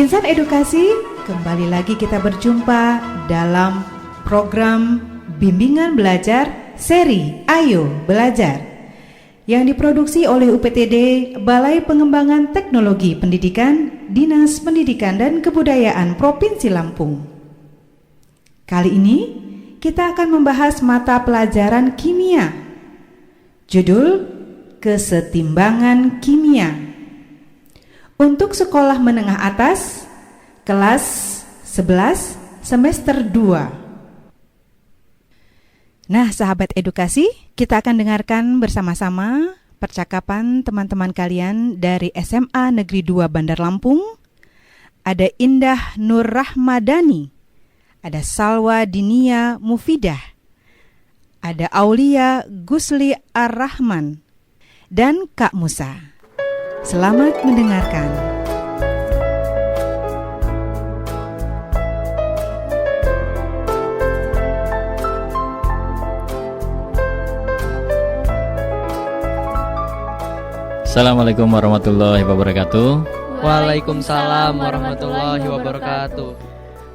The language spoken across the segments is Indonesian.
Insan Edukasi, kembali lagi kita berjumpa dalam program Bimbingan Belajar seri Ayo Belajar yang diproduksi oleh UPTD Balai Pengembangan Teknologi Pendidikan, Dinas Pendidikan dan Kebudayaan Provinsi Lampung. Kali ini kita akan membahas mata pelajaran kimia. Judul Kesetimbangan Kimia. Untuk sekolah menengah atas, kelas 11 semester 2. Nah, sahabat edukasi, kita akan dengarkan bersama-sama percakapan teman-teman kalian dari SMA Negeri 2 Bandar Lampung. Ada Indah Nur Rahmadani, ada Salwa Dinia Mufidah, ada Aulia Gusli Ar-Rahman, dan Kak Musa. Selamat mendengarkan. Assalamualaikum warahmatullahi wabarakatuh. Waalaikumsalam warahmatullahi wabarakatuh.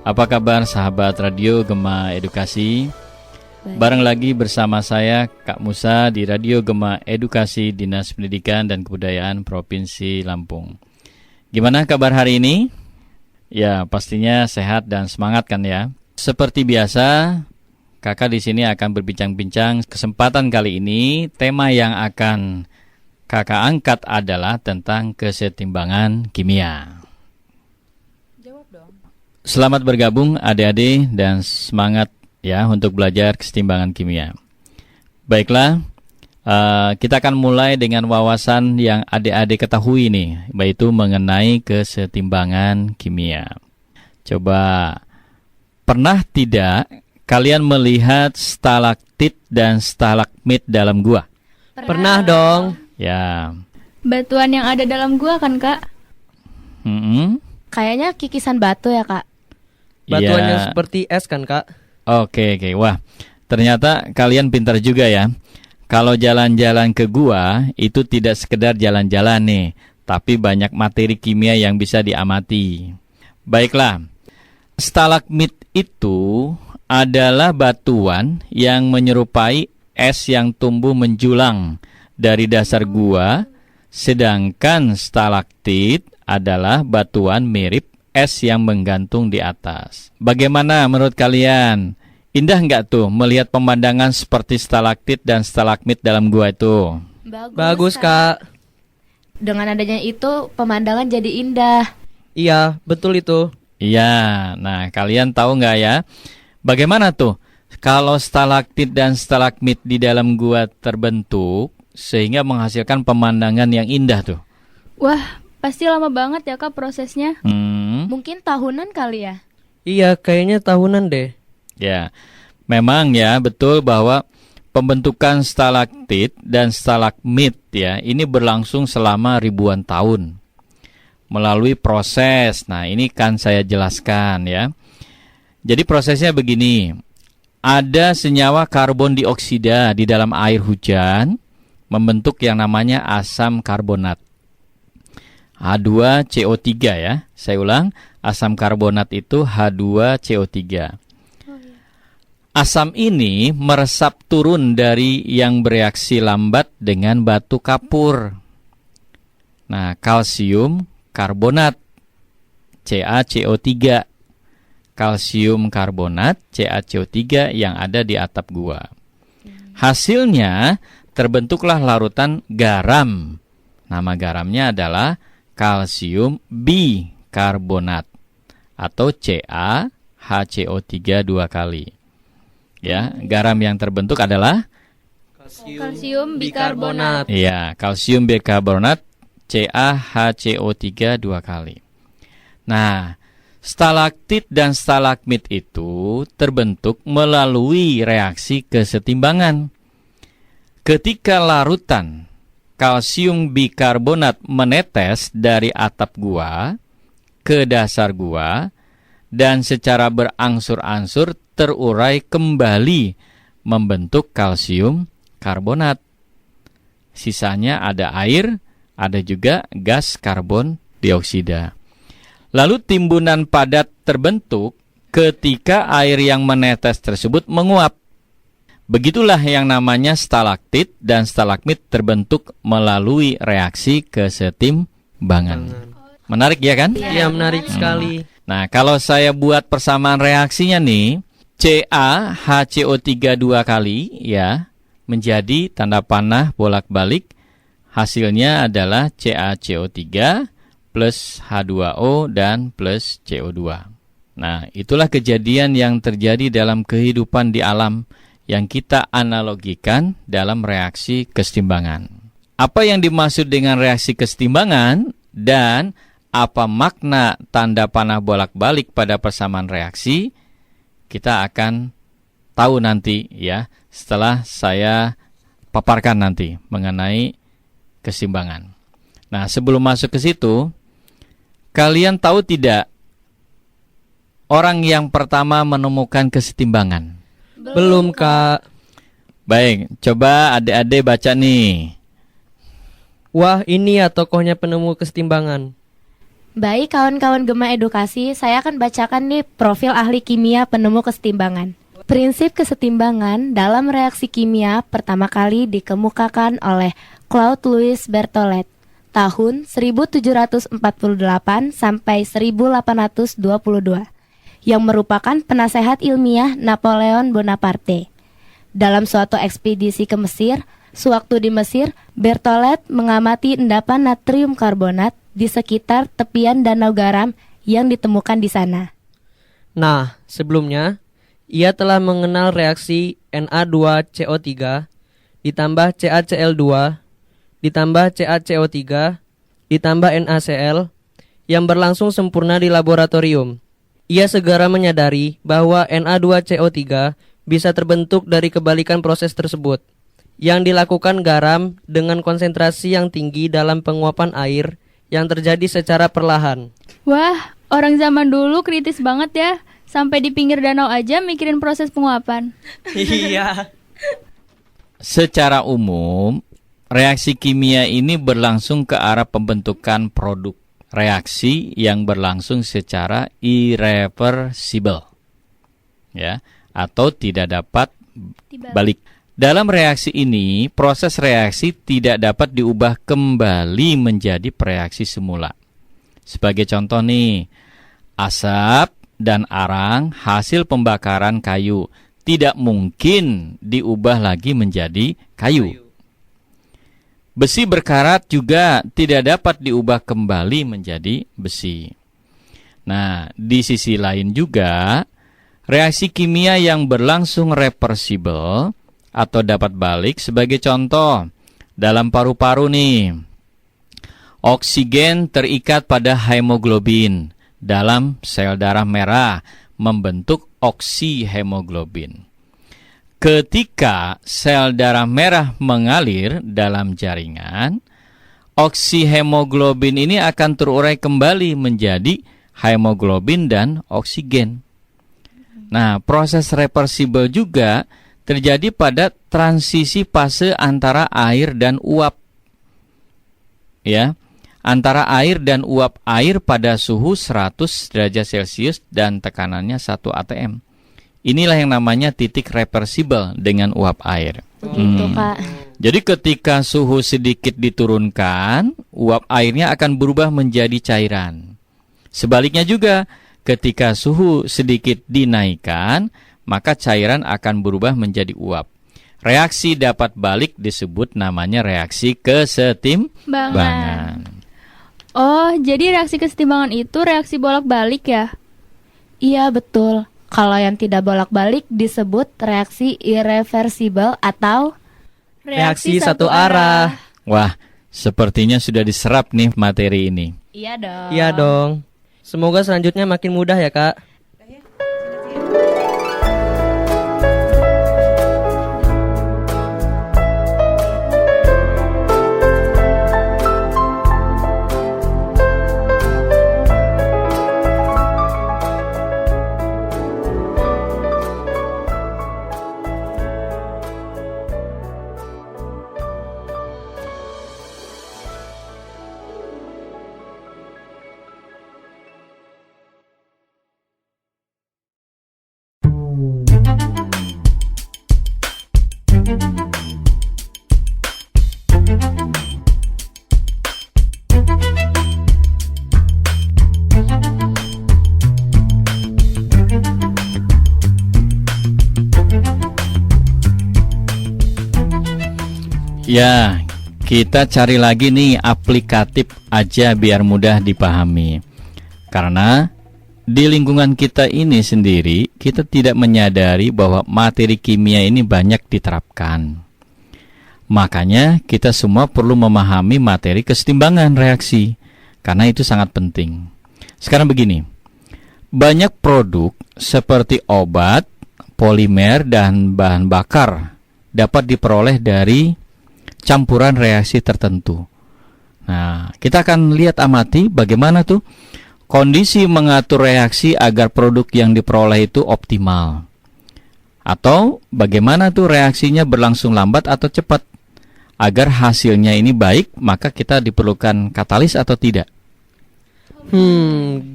Apa kabar sahabat Radio Gema Edukasi? Bareng lagi bersama saya Kak Musa di Radio Gema Edukasi Dinas Pendidikan dan Kebudayaan Provinsi Lampung. Gimana kabar hari ini? Ya, pastinya sehat dan semangat kan ya. Seperti biasa, Kakak di sini akan berbincang-bincang. Kesempatan kali ini tema yang akan Kakak angkat adalah tentang kesetimbangan kimia. Jawab dong. Selamat bergabung adik-adik dan semangat ya untuk belajar kesetimbangan kimia. Baiklah, kita akan mulai dengan wawasan yang adik-adik ketahui nih, yaitu mengenai kesetimbangan kimia. Coba, pernah tidak kalian melihat stalaktit dan stalagmit dalam gua? Pernah dong. Ya. Batuan yang ada dalam gua kan, Kak? Kayaknya kikisan batu ya, Kak. Batuan Ya. yang seperti es kan, Kak? Oke. Wah, ternyata kalian pintar juga ya. Kalau jalan-jalan ke gua, itu tidak sekedar jalan-jalan nih, tapi banyak materi kimia yang bisa diamati. Baiklah, stalagmit itu adalah batuan yang menyerupai es yang tumbuh menjulang dari dasar gua, sedangkan stalaktit adalah batuan mirip es yang menggantung di atas. Bagaimana menurut kalian? Indah nggak tuh melihat pemandangan seperti stalaktit dan stalagmit dalam gua itu? Bagus, Kak. Dengan adanya itu pemandangan jadi indah. Iya, betul itu. Iya, nah kalian tahu nggak ya? Bagaimana tuh kalau stalaktit dan stalagmit di dalam gua terbentuk sehingga menghasilkan pemandangan yang indah tuh? Wah, pasti lama banget ya, Kak, prosesnya. Mungkin tahunan kali ya. Iya, kayaknya tahunan deh. Ya, memang ya betul bahwa pembentukan stalaktit dan stalagmit ya ini berlangsung selama ribuan tahun melalui proses. Nah, ini kan saya jelaskan ya. Jadi prosesnya begini. Ada senyawa karbon dioksida di dalam air hujan membentuk yang namanya asam karbonat. H2CO3 ya. Saya ulang, asam karbonat itu H2CO3. Asam ini meresap turun dari yang bereaksi lambat dengan batu kapur. Nah, kalsium karbonat CaCO3. Kalsium karbonat CaCO3 yang ada di atap gua. Hasilnya terbentuklah larutan garam. Nama garamnya adalah kalsium bikarbonat atau CaHCO3 dua kali. Ya, garam yang terbentuk adalah Kalsium bikarbonat. iya, kalsium bikarbonat CaHCO3 dua kali. Nah, stalaktit dan stalagmit itu terbentuk melalui reaksi kesetimbangan. Ketika larutan kalsium bikarbonat menetes dari atap gua ke dasar gua dan secara berangsur-angsur terurai kembali membentuk kalsium karbonat. Sisanya ada air, ada juga gas karbon dioksida. Lalu timbunan padat terbentuk ketika air yang menetes tersebut menguap. Begitulah yang namanya stalaktit dan stalagmit terbentuk melalui reaksi kesetimbangan. Menarik ya kan? Iya, menarik sekali. Nah, kalau saya buat persamaan reaksinya nih, CaHCO3 2 kali ya menjadi tanda panah bolak-balik. Hasilnya adalah CaCO3 plus H2O dan plus CO2. Nah, itulah kejadian yang terjadi dalam kehidupan di alam yang kita analogikan dalam reaksi kesetimbangan. Apa yang dimaksud dengan reaksi kesetimbangan dan apa makna tanda panah bolak-balik pada persamaan reaksi, kita akan tahu nanti ya setelah saya paparkan nanti mengenai keseimbangan. Nah, sebelum masuk ke situ, kalian tahu tidak orang yang pertama menemukan kesetimbangan? Belum, Kak. Baik, coba adik-adik baca nih. Wah, ini ya tokohnya penemu kesetimbangan. Baik kawan-kawan Gema Edukasi, saya akan bacakan nih profil ahli kimia penemu kesetimbangan. Prinsip kesetimbangan dalam reaksi kimia pertama kali dikemukakan oleh Claude Louis Berthollet tahun 1748 sampai 1822 yang merupakan penasehat ilmiah Napoleon Bonaparte. Dalam suatu ekspedisi ke Mesir, sewaktu di Mesir, Berthollet mengamati endapan natrium karbonat di sekitar tepian Danau Garam yang ditemukan di sana. Nah, sebelumnya ia telah mengenal reaksi Na2CO3 ditambah CaCl2 ditambah CaCO3 ditambah NaCl yang berlangsung sempurna di laboratorium. Ia segera menyadari bahwa Na2CO3 bisa terbentuk dari kebalikan proses tersebut, yang dilakukan garam dengan konsentrasi yang tinggi dalam penguapan air yang terjadi secara perlahan. Wah, orang zaman dulu kritis banget ya. Sampai di pinggir danau aja mikirin proses penguapan. Iya. Secara umum, reaksi kimia ini berlangsung ke arah pembentukan produk reaksi yang berlangsung secara irreversible, ya, atau tidak dapat balik. Dalam reaksi ini, proses reaksi tidak dapat diubah kembali menjadi reaksi semula. Sebagai contoh nih, asap dan arang hasil pembakaran kayu tidak mungkin diubah lagi menjadi kayu. Besi berkarat juga tidak dapat diubah kembali menjadi besi. Nah, di sisi lain juga, reaksi kimia yang berlangsung reversible atau dapat balik, sebagai contoh, dalam paru-paru nih, oksigen terikat pada hemoglobin dalam sel darah merah membentuk oksihemoglobin. Ketika sel darah merah mengalir dalam jaringan, oksihemoglobin ini akan terurai kembali menjadi hemoglobin dan oksigen. Nah, proses reversible juga terjadi pada transisi fase antara air dan uap. Ya, antara air dan uap air pada suhu 100 derajat Celcius dan tekanannya 1 atm. Inilah yang namanya titik reversible dengan uap air. Begitu, Kak. Jadi ketika suhu sedikit diturunkan, uap airnya akan berubah menjadi cairan. Sebaliknya juga, ketika suhu sedikit dinaikkan, maka cairan akan berubah menjadi uap. Reaksi dapat balik disebut namanya reaksi kesetimbangan. Oh, jadi reaksi kesetimbangan itu reaksi bolak-balik ya? Iya, betul. Kalau yang tidak bolak-balik disebut reaksi irreversible atau Reaksi satu arah. Wah, sepertinya sudah diserap nih materi ini. Iya dong. Iya dong. Semoga selanjutnya makin mudah ya, Kak. Ya, kita cari lagi nih aplikatif aja biar mudah dipahami. Karena di lingkungan kita ini sendiri, kita tidak menyadari bahwa materi kimia ini banyak diterapkan. Makanya kita semua perlu memahami materi kesetimbangan reaksi, karena itu sangat penting. Sekarang begini, banyak produk seperti obat, polimer, dan bahan bakar dapat diperoleh dari campuran reaksi tertentu. Nah, kita akan lihat amati bagaimana tuh kondisi mengatur reaksi agar produk yang diperoleh itu optimal. Atau bagaimana tuh reaksinya berlangsung lambat atau cepat. Agar hasilnya ini baik, maka kita diperlukan katalis atau tidak.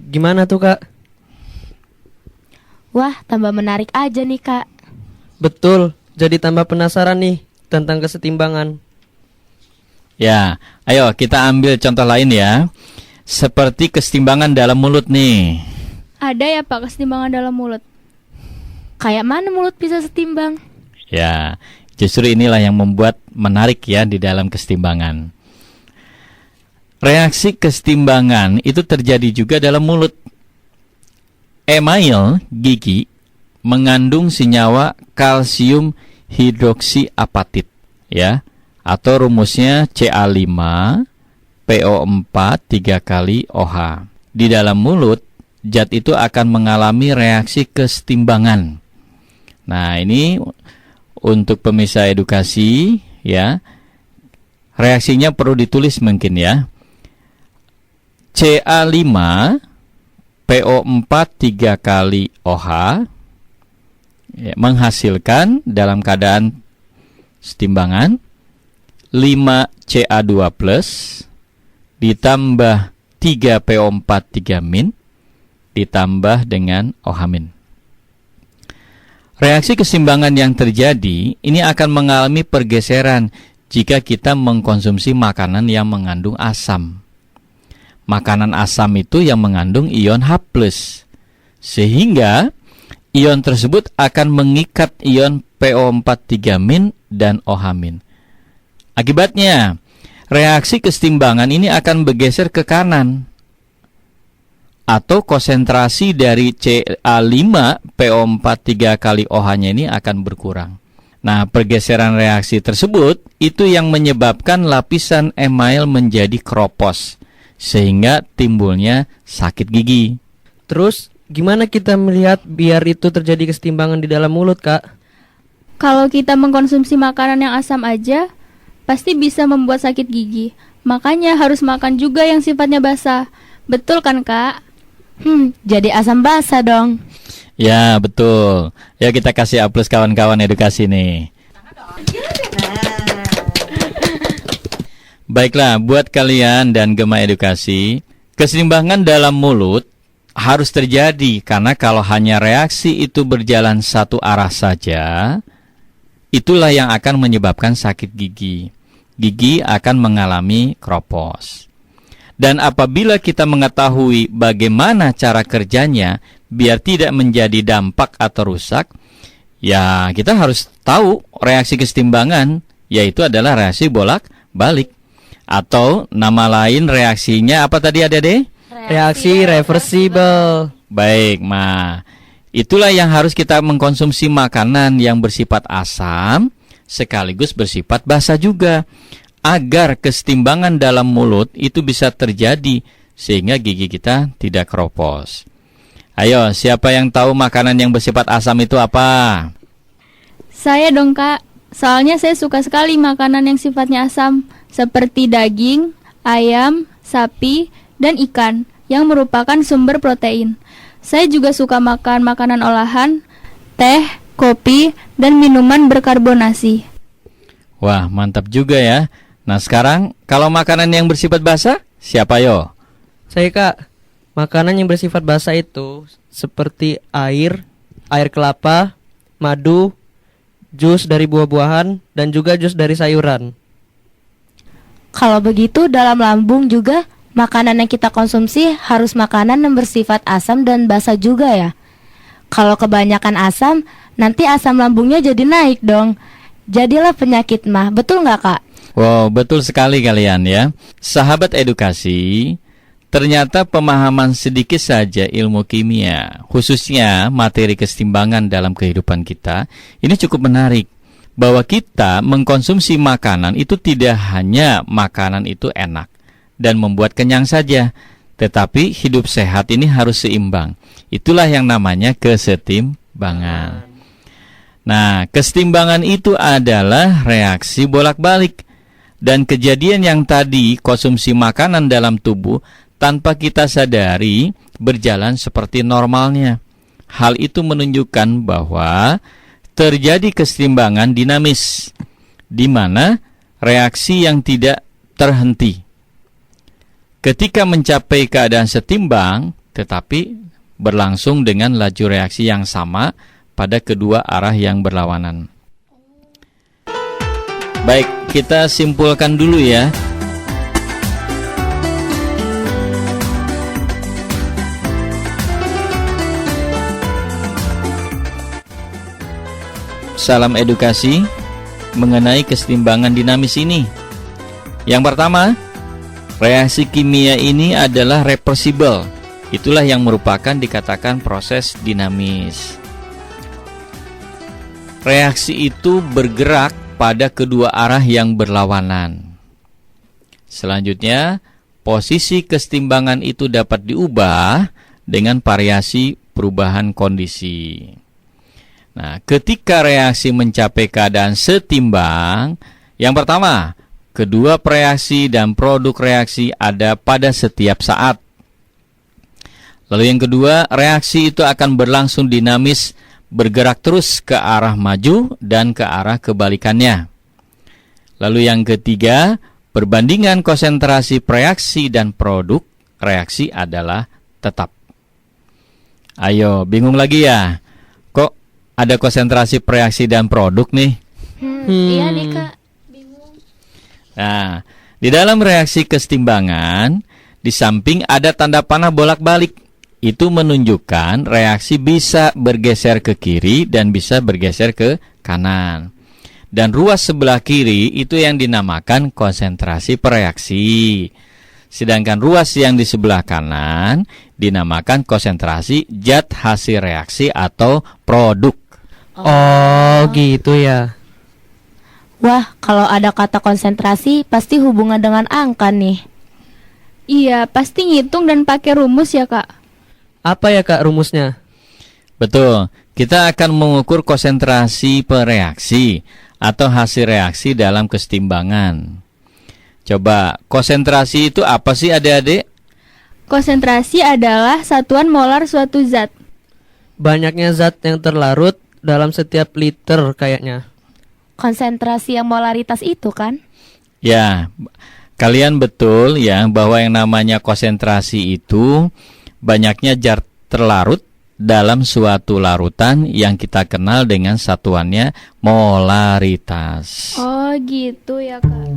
Gimana tuh Kak? Wah, tambah menarik aja nih Kak. Betul, jadi tambah penasaran nih tentang kesetimbangan. Ya, ayo kita ambil contoh lain ya. Seperti kesetimbangan dalam mulut nih. Ada ya Pak kesetimbangan dalam mulut? Kayak mana mulut bisa setimbang? Ya, justru inilah yang membuat menarik ya di dalam kesetimbangan. Reaksi kesetimbangan itu terjadi juga dalam mulut. Email gigi mengandung senyawa kalsium hidroksiapatit ya, atau rumusnya Ca5 PO4 3 kali OH. Di dalam mulut, zat itu akan mengalami reaksi kesetimbangan. Nah, ini untuk pemirsa edukasi ya. Reaksinya perlu ditulis mungkin ya. Ca5 PO4 3 kali OH ya, menghasilkan dalam keadaan setimbangan 5 Ca2+ ditambah 3 PO4 3- ditambah dengan OH-. Reaksi keseimbangan yang terjadi ini akan mengalami pergeseran jika kita mengkonsumsi makanan yang mengandung asam. Makanan asam itu yang mengandung ion H+, sehingga ion tersebut akan mengikat ion PO4 3- dan OH-. Akibatnya, reaksi kesetimbangan ini akan bergeser ke kanan, atau konsentrasi dari Ca5 PO4 3 kali OH-nya ini akan berkurang. Nah, pergeseran reaksi tersebut itu yang menyebabkan lapisan email menjadi kropos, sehingga timbulnya sakit gigi. Terus gimana kita melihat biar itu terjadi kesetimbangan di dalam mulut Kak? Kalau kita mengkonsumsi makanan yang asam aja, pasti bisa membuat sakit gigi. Makanya harus makan juga yang sifatnya basah. Betul kan Kak? Jadi asam basa dong. Ya, betul. Ya, kita kasih aplaus kawan-kawan edukasi nih. Baiklah, buat kalian dan Gema Edukasi, keseimbangan dalam mulut harus terjadi, karena kalau hanya reaksi itu berjalan satu arah saja, itulah yang akan menyebabkan sakit gigi. Gigi akan mengalami kropos. Dan apabila kita mengetahui bagaimana cara kerjanya biar tidak menjadi dampak atau rusak, ya kita harus tahu reaksi kesetimbangan, yaitu adalah reaksi bolak-balik. Atau nama lain reaksinya apa tadi Adik-adik? Reaksi reversibel. Baik, itulah yang harus kita mengkonsumsi makanan yang bersifat asam sekaligus bersifat basa juga, agar kesetimbangan dalam mulut itu bisa terjadi sehingga gigi kita tidak kropos. Ayo, siapa yang tahu makanan yang bersifat asam itu apa? Saya dong Kak, soalnya saya suka sekali makanan yang sifatnya asam, seperti daging, ayam, sapi, dan ikan yang merupakan sumber protein. Saya juga suka makan makanan olahan, teh, kopi, dan minuman berkarbonasi. Wah, mantap juga ya. Nah, sekarang kalau makanan yang bersifat basah, siapa yo? Saya Kak, makanan yang bersifat basah itu seperti air kelapa, madu, jus dari buah-buahan, dan juga jus dari sayuran. Kalau begitu dalam lambung juga makanan yang kita konsumsi harus makanan yang bersifat asam dan basa juga ya. Kalau kebanyakan asam, nanti asam lambungnya jadi naik dong. jadilah penyakit mah. Betul nggak, Kak? Wow, betul sekali kalian ya. Sahabat edukasi, ternyata pemahaman sedikit saja ilmu kimia, khususnya materi kesetimbangan dalam kehidupan kita, ini cukup menarik. Bahwa kita mengkonsumsi makanan itu tidak hanya makanan itu enak dan membuat kenyang saja, tetapi hidup sehat ini harus seimbang. Itulah yang namanya kesetimbangan. Nah, kesetimbangan itu adalah reaksi bolak-balik. Dan kejadian yang tadi, konsumsi makanan dalam tubuh tanpa kita sadari berjalan seperti normalnya. Hal itu menunjukkan bahwa terjadi kesetimbangan dinamis, di mana reaksi yang tidak terhenti. Ketika mencapai keadaan setimbang, tetapi berlangsung dengan laju reaksi yang sama pada kedua arah yang berlawanan. Baik, kita simpulkan dulu ya. Salam edukasi mengenai kesetimbangan dinamis ini. Yang pertama, reaksi kimia ini adalah reversible. Itulah yang merupakan dikatakan proses dinamis. Reaksi itu bergerak pada kedua arah yang berlawanan. Selanjutnya, posisi kesetimbangan itu dapat diubah dengan variasi perubahan kondisi. Nah, ketika reaksi mencapai keadaan setimbang, yang pertama, kedua reaksi dan produk reaksi ada pada setiap saat. Lalu yang kedua, reaksi itu akan berlangsung dinamis, bergerak terus ke arah maju dan ke arah kebalikannya. Lalu yang ketiga, perbandingan konsentrasi reaksi dan produk reaksi adalah tetap. Ayo, bingung lagi ya? Kok ada konsentrasi reaksi dan produk nih? Iya nih, Kak. Nah, di dalam reaksi kesetimbangan, di samping ada tanda panah bolak-balik. Itu menunjukkan reaksi bisa bergeser ke kiri dan bisa bergeser ke kanan. Dan ruas sebelah kiri itu yang dinamakan konsentrasi reaksi. Sedangkan ruas yang di sebelah kanan dinamakan konsentrasi zat hasil reaksi atau produk. Oh, gitu ya. Wah, kalau ada kata konsentrasi pasti hubungan dengan angka nih. Iya, pasti ngitung dan pakai rumus ya, Kak. Apa ya, Kak, rumusnya? Betul, kita akan mengukur konsentrasi reaksi atau hasil reaksi dalam kesetimbangan. Coba, konsentrasi itu apa sih adik-adik? Konsentrasi adalah satuan molar suatu zat. Banyaknya zat yang terlarut dalam setiap liter kayaknya. Konsentrasi yang molaritas itu kan? Ya, kalian betul ya bahwa yang namanya konsentrasi itu banyaknya zat terlarut dalam suatu larutan yang kita kenal dengan satuannya molaritas. Oh, gitu ya, Kak.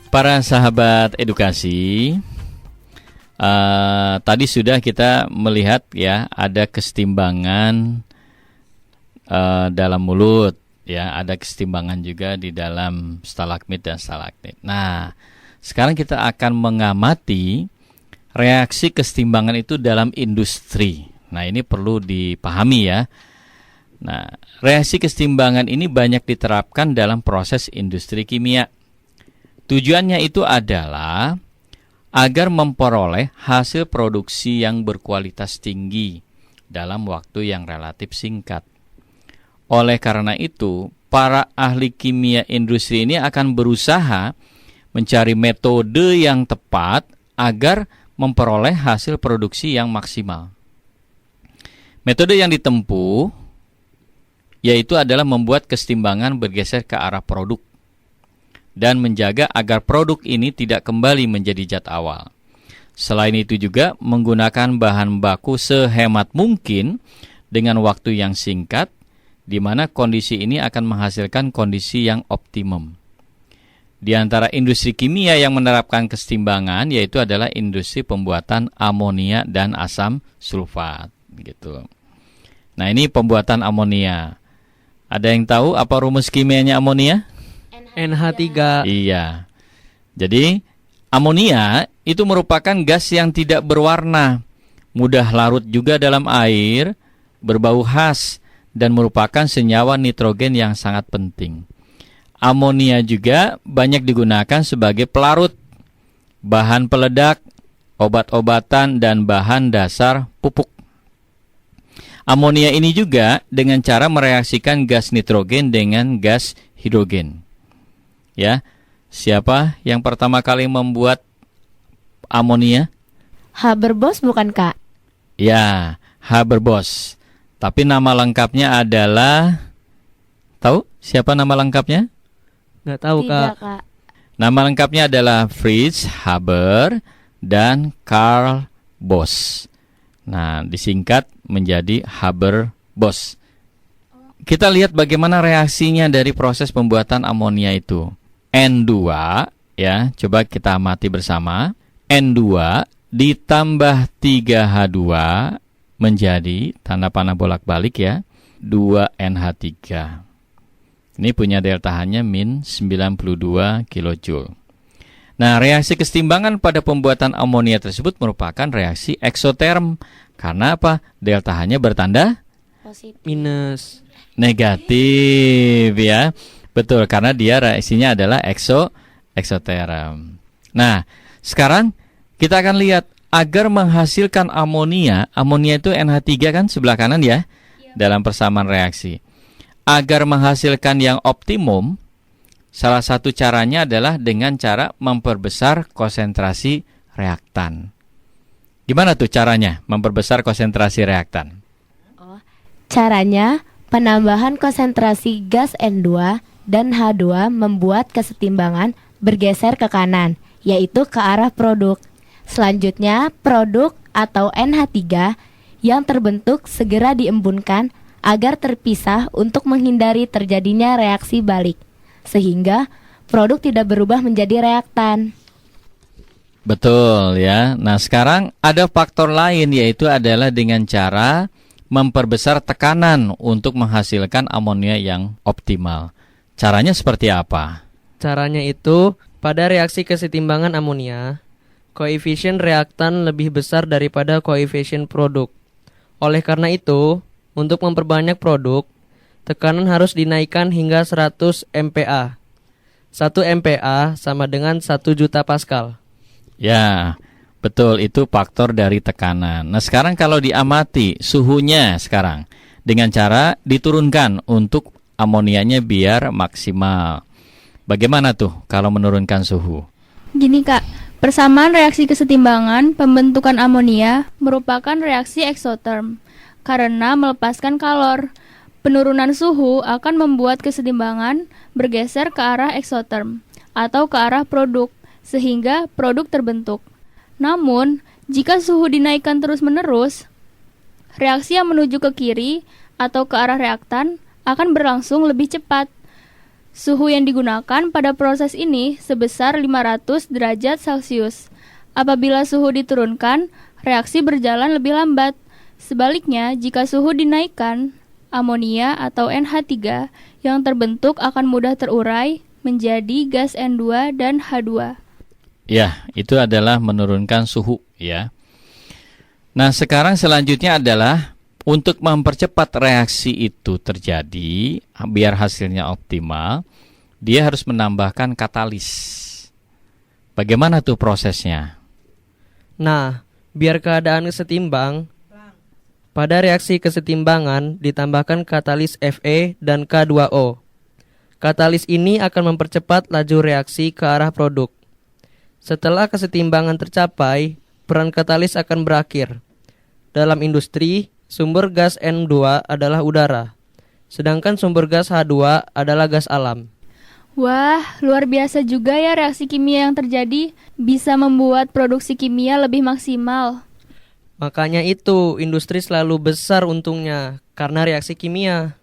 Para sahabat edukasi, tadi sudah kita melihat ya ada kesetimbangan dalam mulut, ya ada kesetimbangan juga di dalam stalagmit dan stalagmit. Nah, sekarang kita akan mengamati reaksi kesetimbangan itu dalam industri. Nah, ini perlu dipahami ya. Nah, reaksi kesetimbangan ini banyak diterapkan dalam proses industri kimia. Tujuannya itu adalah agar memperoleh hasil produksi yang berkualitas tinggi dalam waktu yang relatif singkat. Oleh karena itu, para ahli kimia industri ini akan berusaha mencari metode yang tepat agar memperoleh hasil produksi yang maksimal. Metode yang ditempuh yaitu adalah membuat kesetimbangan bergeser ke arah produk dan menjaga agar produk ini tidak kembali menjadi zat awal. Selain itu juga menggunakan bahan baku sehemat mungkin dengan waktu yang singkat, di mana kondisi ini akan menghasilkan kondisi yang optimum. Di antara industri kimia yang menerapkan kesetimbangan yaitu adalah industri pembuatan amonia dan asam sulfat, gitu. Nah, ini pembuatan amonia. Ada yang tahu apa rumus kimianya amonia? NH3. Iya. Jadi, amonia itu merupakan gas yang tidak berwarna, mudah larut juga dalam air, berbau khas, dan merupakan senyawa nitrogen yang sangat penting. Amonia juga banyak digunakan sebagai pelarut, bahan peledak, obat-obatan, dan bahan dasar pupuk. Amonia ini juga dengan cara mereaksikan gas nitrogen dengan gas hidrogen. Ya, siapa yang pertama kali membuat amonia? Haber-Bosch bukan, Kak? Ya, Haber-Bosch. Tapi nama lengkapnya adalah, tahu siapa nama lengkapnya? Nggak tahu, Tidak, Kak. Kak. Nama lengkapnya adalah Fritz Haber dan Karl Bosch. Nah, disingkat menjadi Haber-Bosch. Kita lihat bagaimana reaksinya dari proses pembuatan amonia itu. N2, ya, coba kita amati bersama. N2 ditambah 3H2 menjadi, tanda panah bolak-balik ya, 2NH3. Ini punya delta H-nya min 92 kJ. Nah, reaksi kesetimbangan pada pembuatan amonia tersebut merupakan reaksi eksoterm. Karena apa? Delta H-nya bertanda Positif. Minus. negatif ya. Betul, karena dia reaksinya adalah eksoterm. Nah, sekarang kita akan lihat agar menghasilkan amonia itu NH3 kan sebelah kanan ya, dalam persamaan reaksi. Agar menghasilkan yang optimum, salah satu caranya adalah dengan cara memperbesar konsentrasi reaktan. Gimana tuh caranya memperbesar konsentrasi reaktan? Caranya, penambahan konsentrasi gas N2 dan H2 membuat kesetimbangan bergeser ke kanan, yaitu ke arah produk. Selanjutnya, produk atau NH3 yang terbentuk segera diembunkan agar terpisah untuk menghindari terjadinya reaksi balik, sehingga produk tidak berubah menjadi reaktan. Betul ya. Nah, sekarang ada faktor lain yaitu adalah dengan cara memperbesar tekanan untuk menghasilkan amonia yang optimal. Caranya seperti apa? Caranya itu, pada reaksi kesetimbangan amonia, koefisien reaktan lebih besar daripada koefisien produk. Oleh karena itu, untuk memperbanyak produk, tekanan harus dinaikkan hingga 100 MPa. 1 MPa sama dengan 1 juta Pascal. Ya, betul, itu faktor dari tekanan. Nah, sekarang kalau diamati suhunya sekarang dengan cara diturunkan untuk amonianya biar maksimal. Bagaimana tuh kalau menurunkan suhu? Gini Kak, persamaan reaksi kesetimbangan pembentukan amonia merupakan reaksi eksoterm karena melepaskan kalor. Penurunan suhu akan membuat kesetimbangan bergeser ke arah eksoterm atau ke arah produk, sehingga produk terbentuk. Namun, jika suhu dinaikkan terus-menerus, reaksi yang menuju ke kiri atau ke arah reaktan akan berlangsung lebih cepat. Suhu yang digunakan pada proses ini sebesar 500 derajat Celcius. Apabila suhu diturunkan, reaksi berjalan lebih lambat. Sebaliknya, jika suhu dinaikkan, amonia atau NH3 yang terbentuk akan mudah terurai menjadi gas N2 dan H2. Ya, itu adalah menurunkan suhu ya. Nah, sekarang selanjutnya adalah untuk mempercepat reaksi itu terjadi biar hasilnya optimal, dia harus menambahkan katalis. Bagaimana tuh prosesnya? Nah, biar keadaan setimbang, pada reaksi kesetimbangan ditambahkan katalis Fe dan K2O. Katalis ini akan mempercepat laju reaksi ke arah produk. Setelah kesetimbangan tercapai, peran katalis akan berakhir. Dalam industri, sumber gas N2 adalah udara, sedangkan sumber gas H2 adalah gas alam. Wah, luar biasa juga ya reaksi kimia yang terjadi. Bisa membuat produksi kimia lebih maksimal. Makanya itu, industri selalu besar untungnya karena reaksi kimia.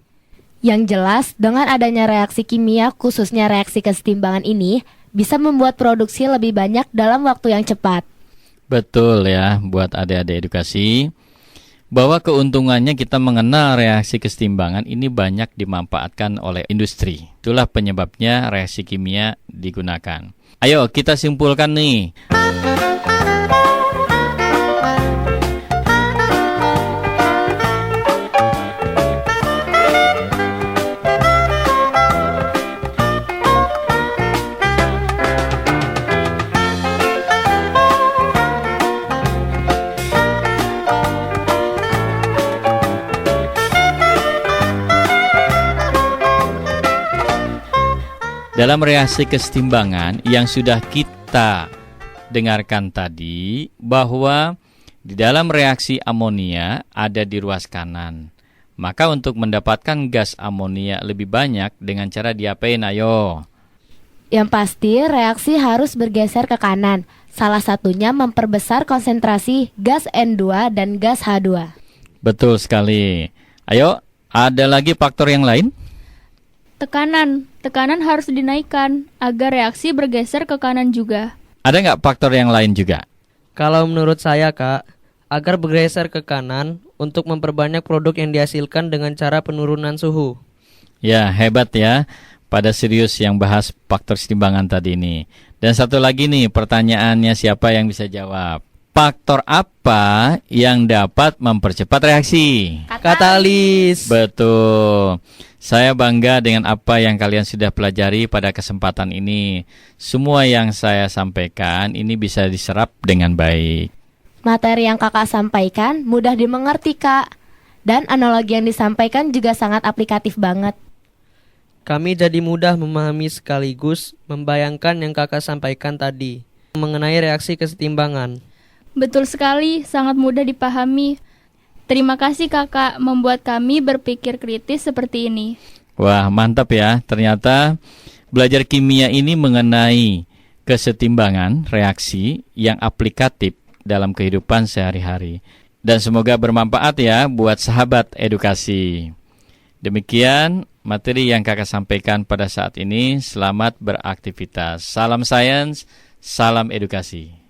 Yang jelas, dengan adanya reaksi kimia, khususnya reaksi kesetimbangan ini, bisa membuat produksi lebih banyak dalam waktu yang cepat. Betul ya, buat adik-adik edukasi, bahwa keuntungannya kita mengenal reaksi kesetimbangan ini banyak dimanfaatkan oleh industri. Itulah penyebabnya reaksi kimia digunakan. Ayo kita simpulkan nih. Dalam reaksi kesetimbangan yang sudah kita dengarkan tadi, bahwa di dalam reaksi amonia ada di ruas kanan. Maka untuk mendapatkan gas amonia lebih banyak dengan cara diapain, ayo? Yang pasti, reaksi harus bergeser ke kanan. Salah satunya memperbesar konsentrasi gas N2 dan gas H2. Betul sekali. Ayo, ada lagi faktor yang lain? Tekanan harus dinaikkan agar reaksi bergeser ke kanan juga. Ada nggak faktor yang lain juga? Kalau menurut saya, Kak, agar bergeser ke kanan untuk memperbanyak produk yang dihasilkan dengan cara penurunan suhu. Ya, hebat ya. Pada serius yang bahas faktor kesetimbangan tadi ini. Dan satu lagi nih, pertanyaannya siapa yang bisa jawab? Faktor apa yang dapat mempercepat reaksi? Katalis. Betul. Saya bangga dengan apa yang kalian sudah pelajari pada kesempatan ini. Semua yang saya sampaikan ini bisa diserap dengan baik. Materi yang kakak sampaikan mudah dimengerti, Kak. Dan analogi yang disampaikan juga sangat aplikatif banget. Kami jadi mudah memahami sekaligus membayangkan yang kakak sampaikan tadi mengenai reaksi kesetimbangan. Betul sekali, sangat mudah dipahami. Terima kasih kakak membuat kami berpikir kritis seperti ini. Wah, mantap ya. Ternyata belajar kimia ini mengenai kesetimbangan reaksi yang aplikatif dalam kehidupan sehari-hari. Dan semoga bermanfaat ya buat sahabat edukasi. Demikian materi yang kakak sampaikan pada saat ini. Selamat beraktivitas. Salam sains, salam edukasi.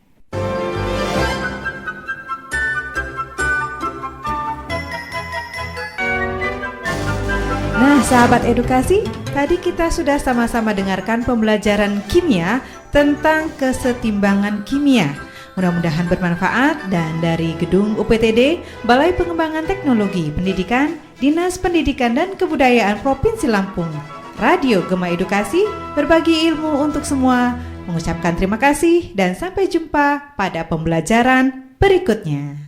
Nah, sahabat edukasi, tadi kita sudah sama-sama dengarkan pembelajaran kimia tentang kesetimbangan kimia. Mudah-mudahan bermanfaat dan dari Gedung UPTD, Balai Pengembangan Teknologi Pendidikan, Dinas Pendidikan dan Kebudayaan Provinsi Lampung, Radio Gema Edukasi, berbagi ilmu untuk semua. Mengucapkan terima kasih dan sampai jumpa pada pembelajaran berikutnya.